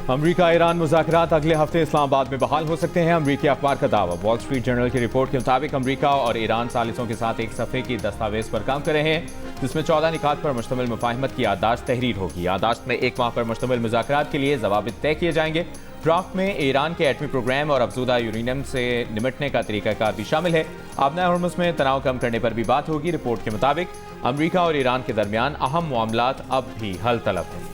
अमरीका Iran मुज़ाकरात अगले हफ्ते इस्लामाबाद में बहाल हो सकते हैं। अमरीकी अखबार का दावा। वॉल स्ट्रीट जर्नल की रिपोर्ट के मुताबिक अमरीका और ईरान सालिसों के साथ एक सफ़े की दस्तावेज पर काम कर रहे हैं, जिसमें 14 निकात पर मुश्तमिल मुफाहिमत की याददाश्त तहरीर होगी। याददाश्त में 1 माह पर मुश्तमिल मुज़ाकरात के लिए ज़वाबित तय किए जाएंगे। ड्राफ्ट में ईरान के एटमी प्रोग्राम और अफजूदा यूरेनियम से निमटने का तरीकाकार भी शामिल है। आबना हॉर्मुज़ में तनाव कम करने पर भी बात होगी। रिपोर्ट के मुताबिक अमरीका और ईरान के दरमियान अहम मामलात अब भी हल तलब हैं।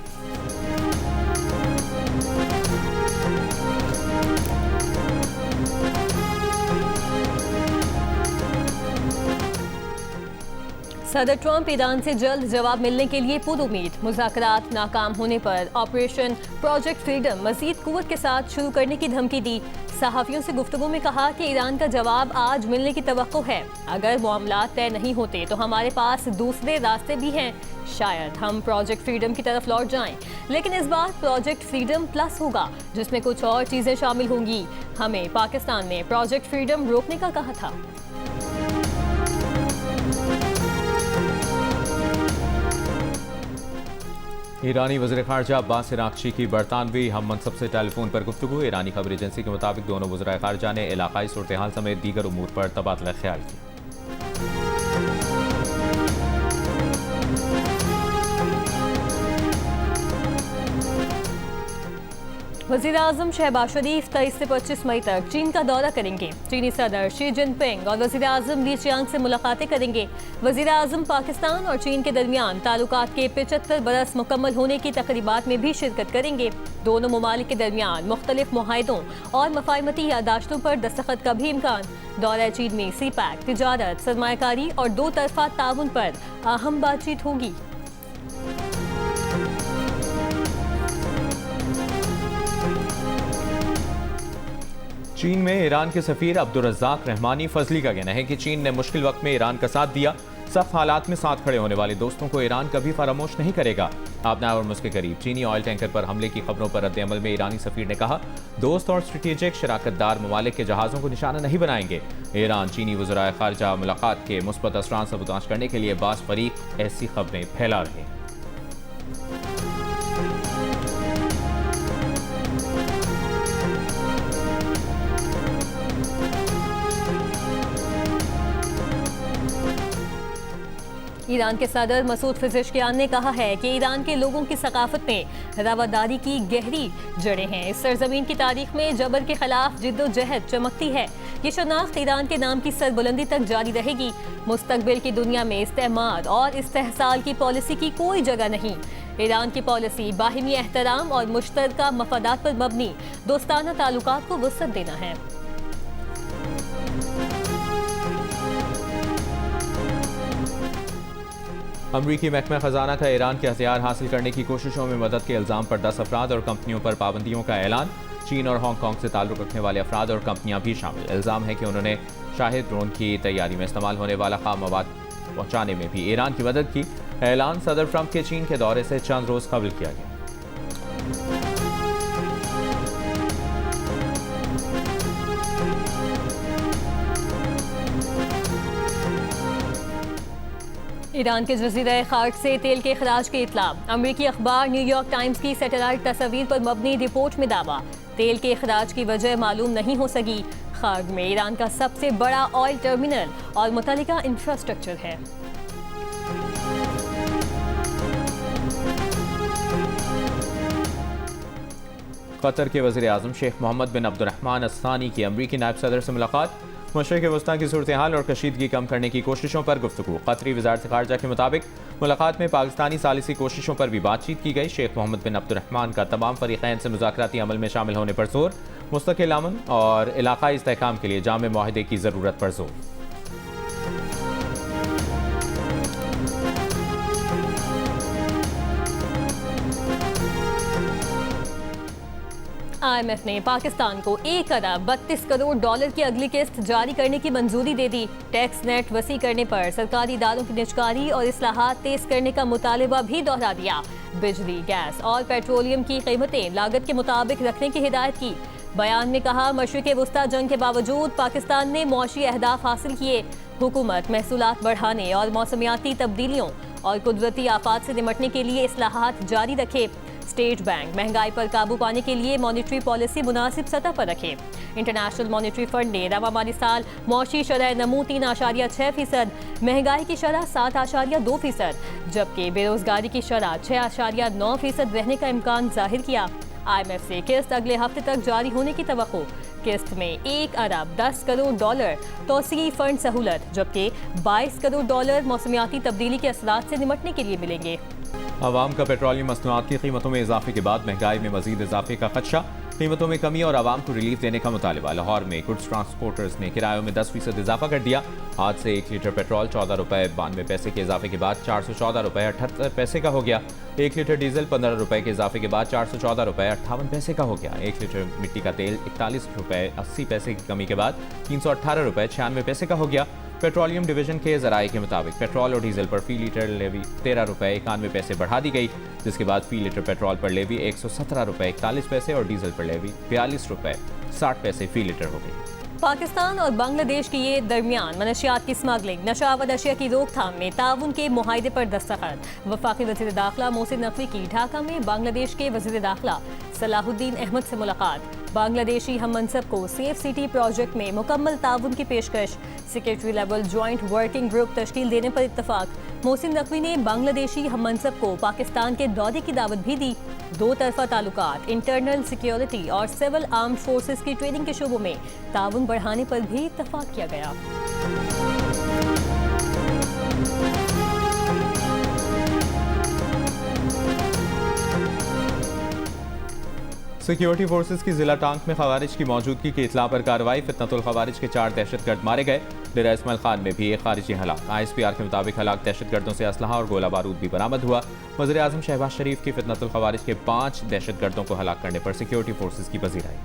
सदर ट्रंप ईरान से जल्द जवाब मिलने के लिए पुरुमीद। मुज़ाकरात नाकाम होने पर ऑपरेशन प्रोजेक्ट फ्रीडम मज़ीद कुव्वत के साथ शुरू करने की धमकी दी। सहाफ़ियों से गुफ्तगू में कहा कि ईरान का जवाब आज मिलने की तवक्को है। अगर मामला तय नहीं होते तो हमारे पास दूसरे रास्ते भी हैं। शायद हम प्रोजेक्ट फ्रीडम की तरफ लौट जाएं, लेकिन इस बार प्रोजेक्ट फ्रीडम प्लस होगा, जिसमें कुछ और चीज़ें शामिल होंगी। हमें पाकिस्तान ने प्रोजेक्ट फ्रीडम रोकने का कहा था। ईरानी वज़ीर ख़ारजा अब्बास अराग़ची की बरतानवी हम मनसब से टेलीफोन पर गुफ्तगू। ईरानी खबर एजेंसी के मुताबिक दोनों वज़ीर ख़ारजा ने इलाक़ाई सूरत-ए-हाल समेत दीगर उमूर पर तबादला ख्याल किया। वज़ीर आज़म शहबाज शरीफ 23 से 25 मई तक चीन का दौरा करेंगे। चीनी सदर शी जिनपिंग और वज़ीर आज़म ली चियांग से मुलाकातें करेंगे। वज़ीर आज़म पाकिस्तान और चीन के दरमियान ताल्लुकात के 75 बरस मुकम्मल होने की तकरीबात में भी शिरकत करेंगे। दोनों ममालिक के दरमियान मुख्तलिफ मुआहिदों और मफाहिमती यादाश्तों पर दस्तखत का भी इम्कान। दौरा चीन में CPEC, तिजारत, सरमायाकारी और 2 तरफ़ा ताउन पर अहम बातचीत होगी। चीन में ईरान के सफ़ीर अब्दुर्रज़्ज़ाक रहमानी फजली का कहना है कि चीन ने मुश्किल वक्त में ईरान का साथ दिया। सख्त हालात में साथ खड़े होने वाले दोस्तों को ईरान कभी फरामोश नहीं करेगा। आबना हॉर्मुज़ के करीब चीनी ऑयल टैंकर पर हमले की खबरों पर रद्द-ए-अमल में ईरानी सफ़ीर ने कहा, दोस्त और स्ट्रेटेजिक शराकतदार ममालिक के जहाज़ों को निशाना नहीं बनाएंगे। ईरान चीनी वज़राए ख़ारजा मुलाकात के मुस्बत असरार से बर्दाश्त करने के लिए बाज़ फ़रीक ऐसी खबरें फैला रहे हैं। ईरान के सदर मसूद पेज़ेश्कियान ने कहा है कि ईरान के लोगों की सकाफत में रवादारी की गहरी जड़ें हैं। इस सरजमीन की तारीख में जबर के खिलाफ जिद्दोजहद चमकती है। ये शनाख्त ईरान के नाम की सरबुलंदी तक जारी रहेगी। मुस्तकबिल की दुनिया में इस्तेमार और इस्तेहसाल की पॉलिसी की कोई जगह नहीं। ईरान की पॉलिसी बाहिमी एहतराम और मुश्तरका मफादात पर मबनी दोस्ताना ताल्लुकात को वुसअत देना है। अमरीकी महकमा खजाना का ईरान के हथियार हासिल करने की कोशिशों में मदद के इल्ज़ाम पर 10 अफराद और कंपनियों पर पाबंदियों का ऐलान। चीन और हांगकांग से ताल्लुक़ रखने वाले अफराद और कंपनियां भी शामिल। इल्ज़ाम है कि उन्होंने शाहिद ड्रोन की तैयारी में इस्तेमाल होने वाला खाम मवाद पहुँचाने में भी ईरान की मदद की। ऐलान सदर ट्रंप के चीन के दौरे से चंद रोज़ कबल किया गया। ईरान के जज़ीरा खार्क से तेल के अखराज की इत्तला। अमरीकी अखबार न्यूयॉर्क टाइम्स की सैटेलाइट तस्वीर पर मबनी रिपोर्ट में दावा, तेल के अखराज की वजह मालूम नहीं हो सकी। खार्क में ईरान का सबसे बड़ा ऑयल टर्मिनल और मुतल्लिका इंफ्रास्ट्रक्चर है। कतर के वज़ीर आज़म शेख मोहम्मद बिन अब्दुर्रहमान अल-थानी की अमरीकी नायब सदर से मुलाकात। मशरिक़ वस्ता की सूरत-ए-हाल और कशीदगी कम करने की कोशिशों पर गुफ्तगू। कतरी वज़ारत ख़ारजा के मुताबिक मुलाकात में पाकिस्तानी सालिसी कोशिशों पर भी बातचीत की गई। शेख मोहम्मद बिन अब्दुर्रहमान का तमाम फ़रीक़ैन से मुज़ाकराती अमल में शामिल होने पर जोर। मुस्तक़िल अमन और इलाक़ाई इस्तेहकाम के लिए जामे मुआहिदे की ज़रूरत पर जोर। IMF ने पाकिस्तान को 1 अरब 32 करोड़ डॉलर की अगली किस्त जारी करने की मंजूरी दे दी। टैक्स नेट वसी करने पर सरकारी इदारों की निजकारी और इस्लाहात तेज करने का मुतालबा भी दोहरा दिया। बिजली, गैस और पेट्रोलियम की कीमतें लागत के मुताबिक रखने की हिदायत की। बयान में कहा, मशरिक़ वस्ता जंग के बावजूद पाकिस्तान ने मुआशी अहदाफ हासिल किए। हुकूमत महसूलात बढ़ाने और मौसमियाती तब्दीलियों और कुदरती आफात से निमटने के लिए इस्लाहात जारी रखे। स्टेट बैंक महंगाई पर काबू पाने के लिए मॉनेटरी पॉलिसी मुनासिब सतह पर रखे। इंटरनेशनल मॉनेटरी फंड ने रवा माली साल मौशी शरह नमू 3.6%, महंगाई की शरह 7.2%, जबकि बेरोजगारी की शरह 6.9% रहने का इम्कान जाहिर किया। IMF से किस्त अगले हफ्ते तक जारी होने की तवक्को। किस्त में 1 अरब 10 करोड़ डॉलर तोसी फंड सहूलत, जबकि 22 करोड़ डॉलर मौसमियाती तब्दीली के असरात से निपटने के लिए मिलेंगे। अवाम का पेट्रोलियम मसनूआत की कीमतों में इजाफे के बाद महंगाई में मजीद इजाफे का खदशा, कीमतों में कमी और आवाम को रिलीफ देने का मुतालबा। लाहौर में गुड्स ट्रांसपोर्टर्स ने किरायों में 10% इजाफा कर दिया। आज से 1 लीटर पेट्रोल 14 रुपये 92 पैसे के इजाफे के बाद 414 रुपये 78 पैसे का हो गया। 1 लीटर डीजल 15 रुपये के इजाफे के बाद 414 रुपये 58 पैसे का हो गया। 1 लीटर मिट्टी का तेल 41 रुपये 80 पैसे की कमी के बाद 318 रुपये 96 पैसे का हो गया। पेट्रोलियम डिवीजन के जराये के मुताबिक पेट्रोल और डीजल पर फी लीटर लेवी 13 रुपये 91 पैसे बढ़ा दी गई, जिसके बाद फी लीटर पेट्रोल पर लेवी 117 रुपये 41 पैसे और डीजल पर लेवी 42 रुपये 60 पैसे फी लीटर हो गई। पाकिस्तान और बांग्लादेश के ये दरमियान मनशियात की स्मगलिंग, नशावर अशिया की रोकथाम में ताउन के मुआहदे पर दस्तखत। वफाकी वज़ीर दाखिला मोहसिन नकवी की ढाका में बांग्लादेश के वज़ीर दाखिला सलाहुद्दीन अहमद से मुलाकात। बांग्लादेशी हम मनसब को सेफ सिटी प्रोजेक्ट में मुकम्मल ताउन की पेशकश। Secretary level joint working group तश्कील देने पर इत्तफाक। मोहसिन नकवी ने बांग्लादेशी हम मनसब को पाकिस्तान के दौरे की दावत भी दी। 2 तरफा ताल्लुकात, इंटरनल सिक्योरिटी और सिविल आर्म्ड फोर्सेस की ट्रेनिंग के शोबों में ताउन बढ़ाने पर भी इत्तफाक किया गया। सिक्योरिटी फोर्सेस की जिला टांक में खवारिज की मौजूदगी की इतला पर कार्रवाई। फितनतुल खवारिज के 4 दहशतगर्द मारे गए। डेरा इस्माइल खान में भी एक खारिजी हलाक। ISPR के मुताबिक हलाक दहशतगर्दों से असलहा और गोला बारूद भी बरामद हुआ। वज़ीर आज़म शहबाज शरीफ की फितनतुल खवारिज के 5 दहशतगर्दों को हलाक करने पर सिक्योरिटी फोर्सेस की पजीराई।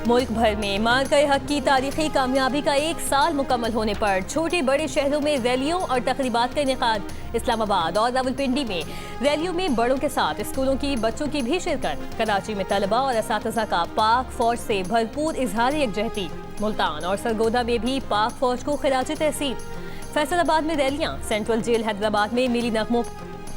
मुल्क भर में मार्का हक की तारीखी कामयाबी का 1 साल मुकम्मल होने पर छोटे बड़े शहरों में रैलियों और तकरीबात का इनेकाद। इस्लामाबाद और रावलपिंडी में रैलियों में बड़ों के साथ स्कूलों की बच्चों की भी शिरकत। कराची में तलबा और असातिज़ा का पाक फौज से भरपूर इजहार यकजहती। मुल्तान और सरगोदा में भी पाक फौज को खिराज तहसीन। फैसलाबाद में रैलियां। सेंट्रल जेल हैदराबाद में मिली नगमों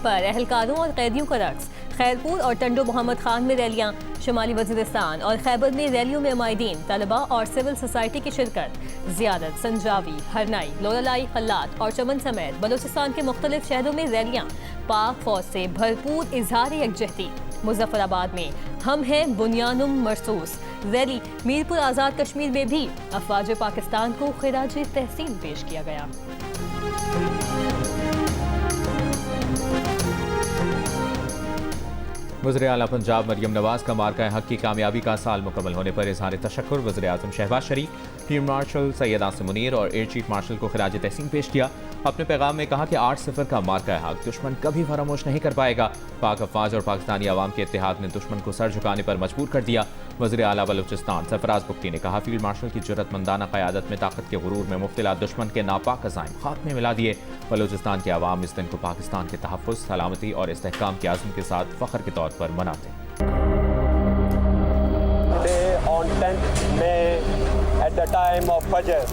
पर अहलकारों और कैदियों का रक्स। खैरपुर और टंडो मोहम्मद खान में रैलियां। शुमाली वजीरिस्तान और खैबर में रैलियों में माहिदीन, तलबा और सिविल सोसाइटी की शिरकत। ज़ियादत, संजावी, हरनाई, लोलालाई, खल्लात और चमन समेत बलोचिस्तान के मुख्तलिफ शहरों में रैलियां। पाक फौज से भरपूर इजहार यकजहती। मुजफ्फराबाद में हम हैं बुनियानुम मरसूस रैली। मीरपुर आज़ाद कश्मीर में भी अफवाज पाकिस्तान को खिराज तहसीन पेश किया गया। वज़ीर आला पंजाब मरियम नवाज का मार्का हक की कामयाबी का साल मुकम्मल होने पर इजहार तशक्कुर। वज़ीर आज़म शहबाज शरीफ, फील्ड मार्शल सैयद आसिम मुनीर और एयर चीफ मार्शल को खिराज तहसीन पेश किया। अपने पैगाम में कहा कि 8-0 का मार्का हक दुश्मन कभी फरामोश नहीं कर पाएगा। पाक अफवाज और पाकिस्तानी अवाम के इत्तेहाद ने दुश्मन को सर झुकाने पर मजबूर कर दिया। वज़ीर आला बलूचिस्तान सरफराज बुख्ती ने कहा, फील्ड मार्शल की जुर्रतमंदाना क़यादत में ताकत के गुरूर में मुब्तला दुश्मन के नापाक अज़ाइम खाक में मिला दिए। बलूचिस्तान के अवाम इस दिन को पाकिस्तान के तहफ़्फ़ुज़, सलामती और इस्तेहकाम के आज़म के साथ फ़ख्र के तौर पर मनाते हैं। On 10th May at the time of Fajr,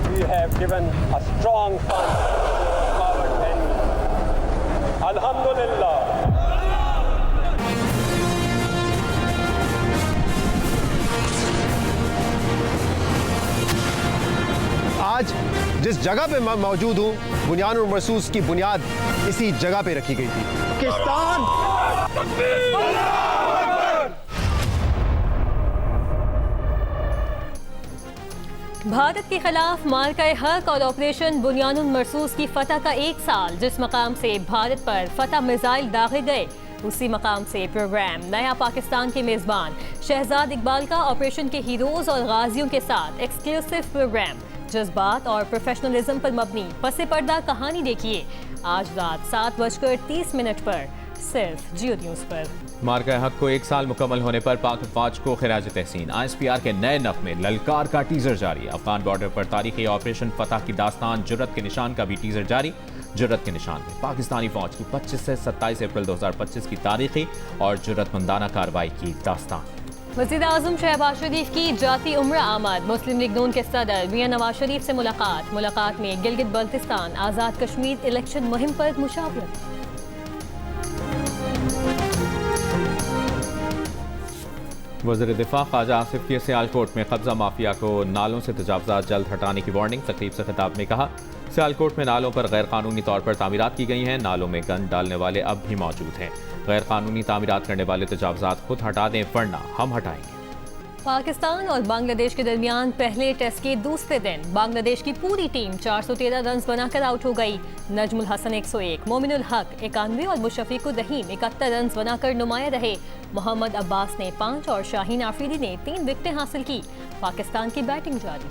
we have given a strong punch to our coward enemy. Alhamdulillah. आज जिस जगह पे मैं मौजूद हूँ, बुनियानुल मरसूस की बुनियाद इसी जगह पे रखी गई थी। पाकिस्तान भारत के खिलाफ मार्का हक और ऑपरेशन बुनियानुल मरसूस की फतह का 1 साल। जिस मकाम से भारत पर फतह मिसाइल दागे गए, उसी मकाम से प्रोग्राम नया पाकिस्तान के मेजबान शहजाद इकबाल का ऑपरेशन के हीरोज और गाजियों के साथ एक्सक्लूसिव प्रोग्राम। जज्बात और प्रोफेशनलिज्म पर मबनी पसे पर्दा कहानी देखिए आज रात 7:30 पर सिर्फ जियो न्यूज़ पर। मार्का हक को 1 साल मुकम्मल होने पर पाक अफवाज को खिराज तहसीन। ISPR के नए नफ में ललकार का टीजर जारी। अफगान बॉर्डर पर तारीखी ऑपरेशन फतह की दास्तान जुर्रत के निशान का भी टीजर जारी। जुर्रत के निशान में पाकिस्तानी फौज की 25 से 27 अप्रैल 2025 की तारीखी और जुर्रतमंदाना कार्रवाई की दास्तान। वज़ीर आज़म शहबाज शरीफ की जाती उम्र आमद। मुस्लिम लीग नून के सदर मियां नवाज शरीफ से मुलाकात में गिलगित बल्तिस्तान आज़ाद कश्मीर इलेक्शन मुहिम पर मुशावरत। वज़ीर दिफा ख्वाजा आसिफ की सियालकोट में कब्जा माफिया को नालों से तजावज़ात जल्द हटाने की वार्निंग। तकरीब से खिताब में कहा, सियालकोट में नालों पर गैर कानूनी तौर पर तामीरात की गई हैं। नालों में गंद डालने वाले अब भी मौजूद हैं। गैर कानूनी तामीरात करने वाले तजावज़ात खुद हटा दें, वरना हम हटाएंगे। पाकिस्तान और बांग्लादेश के दरमियान पहले टेस्ट के दूसरे दिन बांग्लादेश की पूरी टीम 413 रन बनाकर आउट हो गई। नजमुल हसन 101, मोमिनुल हक 91 और मुशफ़िकुर रहीम 71 रन बनाकर नुमाया रहे। मोहम्मद अब्बास ने 5 और शाहीन आफरीदी ने 3 विकेटें हासिल की। पाकिस्तान की बैटिंग जारी।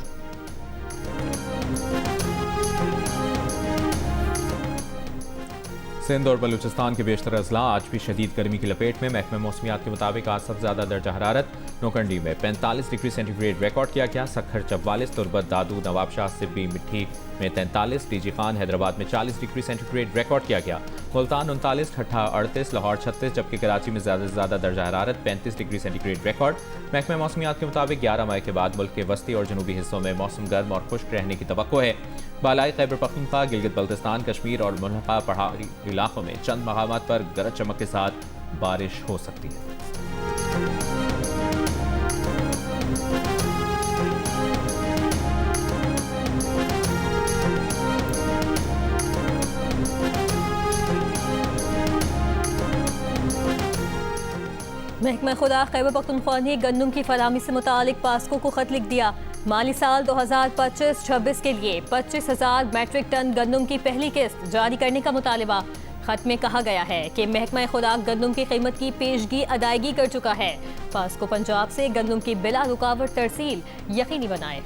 सिंध और बलूचिस्तान के बेशतर अजला आज भी शदीद गर्मी की लपेट में। महकमे मौसमियात के मुताबिक आज सबसे ज़्यादा दर्जा हरारत नौकंडी में 45 डिग्री सेंटीग्रेड रिकॉर्ड किया गया। सखर 44, तुर्बत, दादू, नवाबशाह, सिब्बी, मिट्टी में 43, डीजी खान हैदराबाद में 40 डिग्री सेंटीग्रेड रिकॉर्ड किया गया। मुल्तान 39, ठट्ठा 38, लाहौर 36, जबकि कराची में ज़्यादा से ज़्यादा दर्जा हरारत 35 डिग्री सेंटीग्रेड रिकॉर्ड। महकमे मौसमियात के मुताबिक 11 मई के बाद मुल्क के वस्ती और जनूबी हिस्सों में मौसम गर्म और खुश्क रहने की तवक्को है। बालाई खैबर पख्तूनख्वा, गिलगित बल्तिस्तान, कश्मीर और मुल्हका पहाड़ी इलाकों में चंद मकामात पर गरज चमक के साथ बारिश हो सकती है। महकमा खुदा खैबर पख्तूनख्वा ने गंदम की फराहमी से मुतालिक पास्को को खत लिख दिया। माली साल 2025-26 के लिए 25,000 मैट्रिक टन गंदम की पहली किस्त जारी करने का मुतालबा। खत में कहा गया है कि महकमा खुराक गंदम की कीमत की पेशगी अदायगी कर चुका है। पास्को पंजाब से गंदम की बिला रुकावट तरसील यकीनी बनाए।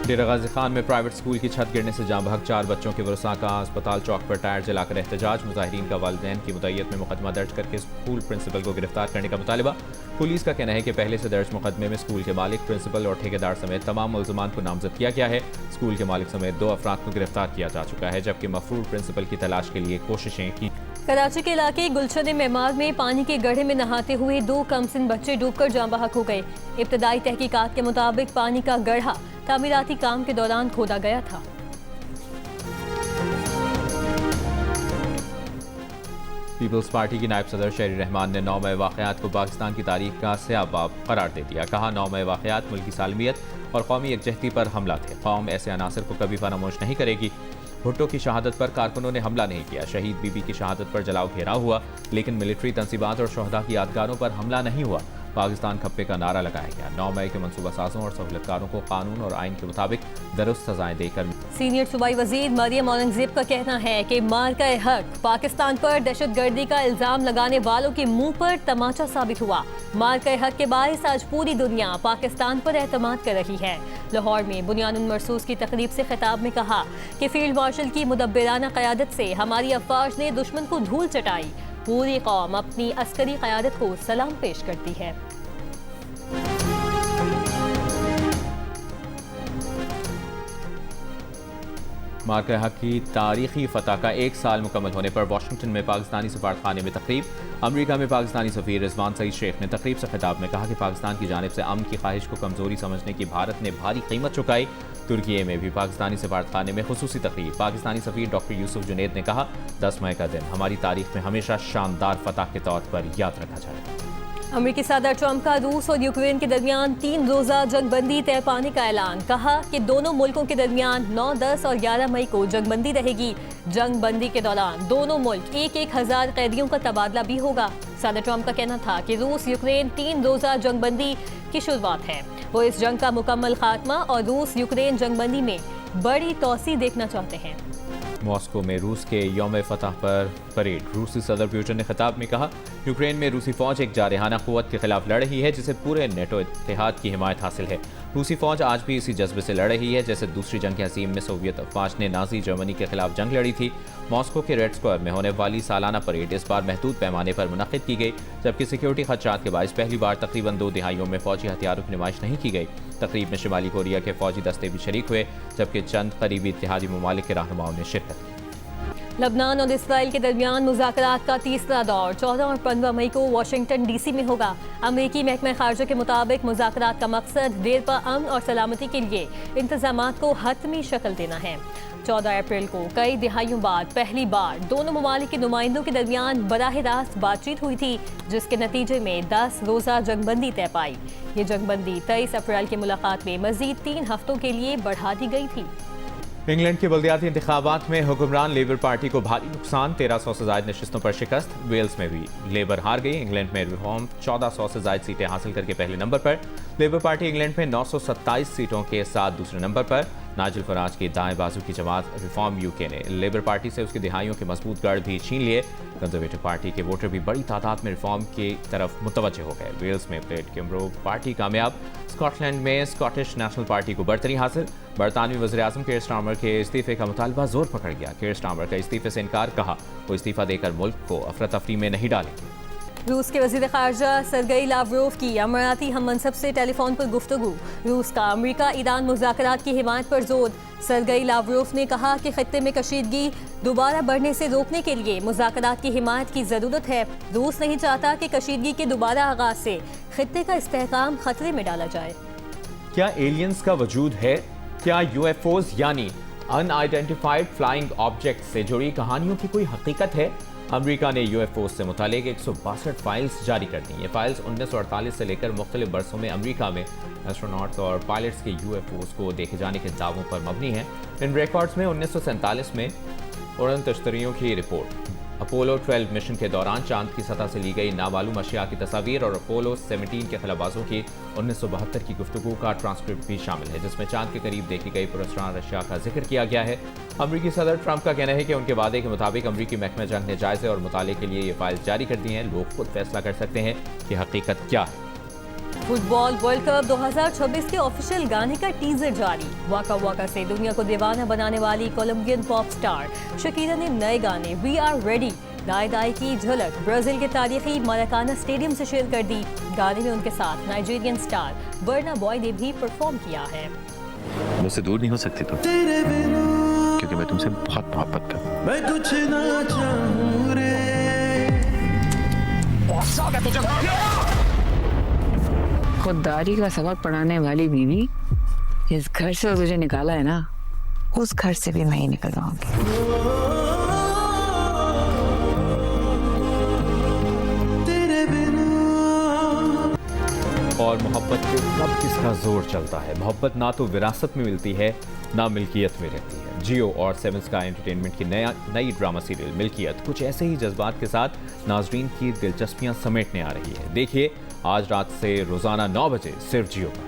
डेरा गाजी खान में प्राइवेट स्कूल की छत गिरने से जाँ बहक 4 बच्चों के वरसा का अस्पताल चौक पर टायर जलाकर एहतजाज। मुजाहिरीन का वालिदैन की मुद्दत में मुकदमा दर्ज करके स्कूल प्रिंसिपल को गिरफ्तार करने का मुतालबा। पुलिस का कहना है कि पहले से दर्ज मुकदमे में स्कूल के मालिक, प्रिंसिपल और ठेकेदार समेत तमाम मुल्ज़मान को नामजद किया गया है। स्कूल के मालिक समेत 2 अफराद को गिरफ्तार किया जा चुका है, जबकि मफरूर प्रिंसिपल की तलाश के लिए कोशिशें की। कराची के इलाके गुलशन मेमार में पानी के गड्ढे में नहाते हुए 2 कमसिन बच्चे डूबकर जाँ बहक हो गए। इब्तदाई तहकीकात के मुताबिक पानी का गड्ढा तामीराती काम के दौरान खोदा गया था। पीपल्स पार्टी की नायब सदर शहरी रहमान ने 9 मई वाक़यात को पाकिस्तान की तारीख का स्याह बाब करार दे दिया। कहा, 9 मई वाक़यात मुल्की सालमियत और कौमी यकजहती पर हमला थे। कौम ऐसे अनासर को कभी फरामोश नहीं करेगी। भुट्टो की शहादत पर कारकुनों ने हमला नहीं किया। शहीद बीबी की शहादत पर जलाओ घेराव हुआ, लेकिन मिलिट्री तंसीबात और शोहदा की यादगारों पर हमला नहीं हुआ। पाकिस्तान खप्पे का नारा लगाया गया। 9 मई के मनसूबा साजों और सहूलतकारों को कानून और आइन के मुताबिक दुरुस्त सजाएं देकर। सीनियर सूबाई वजीर मरियम औरंगजेब का कहना है कि मार्का-ए-हक पाकिस्तान पर दहशतगर्दी का इल्जाम लगाने वालों के मुंह पर तमाचा साबित हुआ। मार्का-ए-हक के बायस आज पूरी दुनिया पाकिस्तान पर एतमाद कर रही है। लाहौर में बुनियानुल मरसूस की तकरीब से खिताब में कहा कि फील्ड मार्शल की मुदब्बिराना क़यादत से हमारी अफवाज ने दुश्मन को धूल चटाई। पूरी कौम अपनी अस्करी क़यादत को सलाम पेश करती है। मार्का-ए-हक की तारीखी फतह का 1 साल मुकम्मल होने पर वाशिंगटन में पाकिस्तानी सफारतखाने में तकरीब। अमरीका में पाकिस्तानी सफीर रिजवान सईद शेख ने तकरीब से खिताब में कहा कि पाकिस्तान की जानिब से अमन की ख्वाहिश को कमजोरी समझने की भारत ने भारी कीमत चुकाई। तुर्की में भी पाकिस्तानी सफारतखाने में खुसूसी तकरीब। पाकिस्तानी सफीर डॉक्टर यूसुफ जुनेद ने कहा, 10 मई का दिन हमारी तारीख में हमेशा शानदार फतह के तौर पर याद रखा जाएगा। अमेरिकी सदर ट्रंप का रूस और यूक्रेन के दरमियान 3 रोज़ा जंगबंदी तय पाने का ऐलान। कहा कि दोनों मुल्कों के दरमियान 9, 10 और 11 मई को जंगबंदी रहेगी। जंगबंदी के दौरान दोनों मुल्क 1,000 कैदियों का तबादला भी होगा। सदर ट्रंप का कहना था कि रूस यूक्रेन 3 रोज़ा जंगबंदी की शुरुआत है। वो इस जंग का मुकम्मल खात्मा और रूस यूक्रेन जंगबंदी में बड़ी तोसी देखना चाहते हैं। मॉस्को में रूस के यौम फतह पर परेड। रूसी सदर पुतिन ने खिताब में कहा, यूक्रेन में रूसी फौज एक जारहाना कुव्वत के खिलाफ लड़ रही है, जिसे पूरे नेटो इत्तेहाद की हिमायत हासिल है। रूसी फौज आज भी इसी जज्बे से लड़ रही है जैसे दूसरी जंग के हसीम में सोवियत अफवाज ने नाजी जर्मनी के खिलाफ जंग लड़ी थी। मॉस्को के रेड स्क्वायर में होने वाली सालाना परेड इस बार महदूद पैमाने पर मुनक़िद की गई, जबकि सिक्योरिटी खदशात के बायस पहली बार तकरीबन 2 दिहाइयों में फौजी हथियारों की नुमाइश नहीं की गई। तकरीब में शुमाली कोरिया के फौजी दस्ते भी शरीक हुए, जबकि चंद करीबी इत्तेहादी ममालिक के रहनुमाओं ने शिरकत की। लबनान और इसराइल के दरमियान मुज़ाकरात का तीसरा दौर 14 और 15 मई को वाशिंगटन डीसी में होगा। अमेरिकी महकमा खारजा के मुताबिक मुज़ाकरात का मकसद देर पा अमन और सलामती के लिए इंतजामात को हतमी शक्ल देना है। 14 अप्रैल को कई दिहाइयों बाद पहली बार दोनों ममालिक के नुमाइंदों के दरमियान बराह रास्त बातचीत हुई थी, जिसके नतीजे में 10 रोज़ा जंगबंदी तय पाई। ये जंगबंदी 23 अप्रैल की मुलाकात में मजीद 3 हफ्तों के लिए बढ़ा दी गई थी। इंग्लैंड के बल्दियाती इंतखाबात में हुक्मरान लेबर पार्टी को भारी नुकसान, 1300 से ज्यादा नशिस्तों पर शिकस्त। वेल्स में भी लेबर हार गई। इंग्लैंड में रिफॉर्म 1400 से ज्यादा सीटें हासिल करके पहले नंबर पर। लेबर पार्टी इंग्लैंड में 927 सीटों के साथ दूसरे नंबर पर। नाइजल फराज की दाएं बाजू की जमात रिफॉर्म यूके ने लेबर पार्टी से उसकी दिहाइयों के मजबूत गढ़ भी छीन लिए। कंजर्वेटिव पार्टी के वोटर भी बड़ी तादाद में रिफॉर्म की तरफ मुतवज्जे हो गए। वेल्स में प्लेट किम्ब्रो पार्टी कामयाब। स्कॉटलैंड में स्कॉटिश नेशनल पार्टी को बरतरी हासिल। बरतानवी वज़ीर-ए-आज़म कीर स्टारमर के इस्तीफे का मुतालबा जोर पकड़ गया। कीर स्टारमर का इस्तीफे से इनकार, कहा वो इस्तीफा देकर मुल्क को अफरा तफरी में नहीं डालेंगे। रूस के वज़ीर ख़ारजा सरगई लावरोव की अमराती हम मनसब से टेलीफोन पर गुफ्तगू। रूस का अमेरिका ईरान मुज़ाकरात की हिमायत पर जोर। सरगई लावरोव ने कहा कि खत्ते में कशीदगी दोबारा बढ़ने से रोकने के लिए मुज़ाकरात की हिमायत की ज़रूरत है। रूस नहीं चाहता कि कशीदगी के दोबारा आगाज से खत्ते का इस्तेहकाम खतरे में डाला जाए। क्या एलियंस का वजूद है? क्या यूएफओज यानी अनआइडेंटिफाइड फ्लाइंग ऑब्जेक्ट से जुड़ी कहानियों की कोई हकीकत है? अमेरिका ने यूएफओ से मुतालिक 162 फाइल्स जारी कर दी। ये फाइल्स 1948 से लेकर मुख्तलिफ बरसों में अमेरिका में एस्ट्रोनॉट्स और पायलट्स के यूएफओस को देखे जाने के दावों पर मबनी हैं। इन रिकॉर्ड्स में 1947 में उड़न तश्तरियों की रिपोर्ट, अपोलो 12 मिशन के दौरान चांद की सतह से ली गई नामालूम अशिया की तस्वीर और अपोलो 17 के खिलाबाजों की 1972 की गुफ्तगू का ट्रांसक्रिप्ट भी शामिल है, जिसमें चांद के करीब देखी गई पुरस्कार अशिया का जिक्र किया गया है। अमरीकी सदर ट्रंप का कहना है कि उनके वादे के मुताबिक अमरीकी महकमा जंग ने जायजे और मुताले के लिए ये फाइल्स जारी कर दी हैं। लोग खुद फैसला कर सकते हैं कि हकीकत क्या है। फुटबॉल वर्ल्ड कप 2026 के ऑफिशियल गाने का टीजर जारी। वाका वाका से दुनिया को दीवाना बनाने वाली कोलंबियन पॉप स्टार शकीरा ने नए गाने वी आर रेडी दाई दाई की झलक ब्राजील के तारीखी मराकाना स्टेडियम से शेयर कर दी। गाने में उनके साथ नाइजीरियन स्टार बर्ना बॉय ने भी परफॉर्म किया है। मुझसे दूर नहीं हो सकती तुम, क्योंकि मैं तुमसे बहुत मोहब्बत करता हूं। मैं कुछ ना चाहूं रे। खुददारी का सबक पढ़ाने वाली बीवी इस घर से तुझे निकाला है ना, उस घर से भी मैं ही निकल जाऊंगी। और मोहब्बत पे कब किसका जोर चलता है? मोहब्बत ना तो विरासत में मिलती है, ना मिल्कियत में रहती है। जियो और सेवन स्काई एंटरटेनमेंट की नई ड्रामा सीरियल मिल्कियत कुछ ऐसे ही जज्बात के साथ नाजरीन की दिलचस्पियां समेटने आ रही है। देखिए आज रात से रोजाना 9 बजे सिर्फ जियो पर।